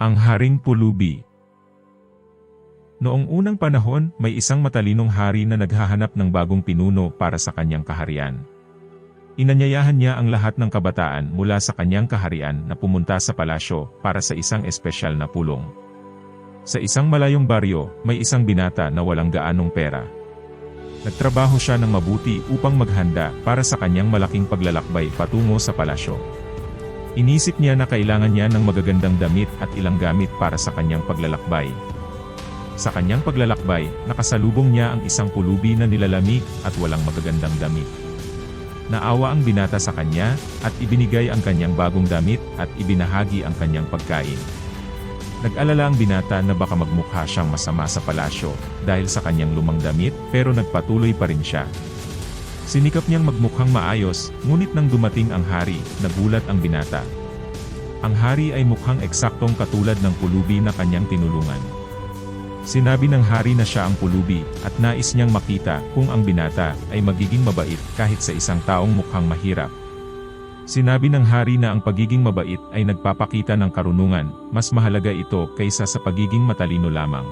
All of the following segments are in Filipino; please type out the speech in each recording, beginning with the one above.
Ang Haring Pulubi. Noong unang panahon, may isang matalinong hari na naghahanap ng bagong pinuno para sa kanyang kaharian. Inanyayahan niya ang lahat ng kabataan mula sa kanyang kaharian na pumunta sa palasyo para sa isang espesyal na pulong. Sa isang malayong baryo, may isang binata na walang gaanong pera. Nagtrabaho siya ng mabuti upang maghanda para sa kanyang malaking paglalakbay patungo sa palasyo. Inisip niya na kailangan niya ng magagandang damit at ilang gamit para sa kanyang paglalakbay. Sa kanyang paglalakbay, nakasalubong niya ang isang pulubi na nilalamig at walang magagandang damit. Naawa ang binata sa kanya, at ibinigay ang kanyang bagong damit at ibinahagi ang kanyang pagkain. Nag-alala ang binata na baka magmukha siyang masama sa palasyo dahil sa kanyang lumang damit, pero nagpatuloy pa rin siya. Sinikap niyang magmukhang maayos, ngunit nang dumating ang hari, nagulat ang binata. Ang hari ay mukhang eksaktong katulad ng pulubi na kanyang tinulungan. Sinabi ng hari na siya ang pulubi, at nais niyang makita kung ang binata ay magiging mabait kahit sa isang taong mukhang mahirap. Sinabi ng hari na ang pagiging mabait ay nagpapakita ng karunungan, mas mahalaga ito kaysa sa pagiging matalino lamang.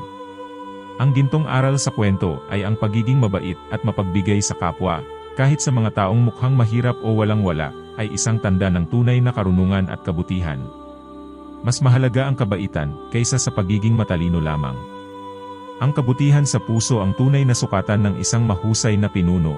Ang gintong aral sa kwento ay ang pagiging mabait at mapagbigay sa kapwa, kahit sa mga taong mukhang mahirap o walang-wala, ay isang tanda ng tunay na karunungan at kabutihan. Mas mahalaga ang kabaitan kaysa sa pagiging matalino lamang. Ang kabutihan sa puso ang tunay na sukatan ng isang mahusay na pinuno,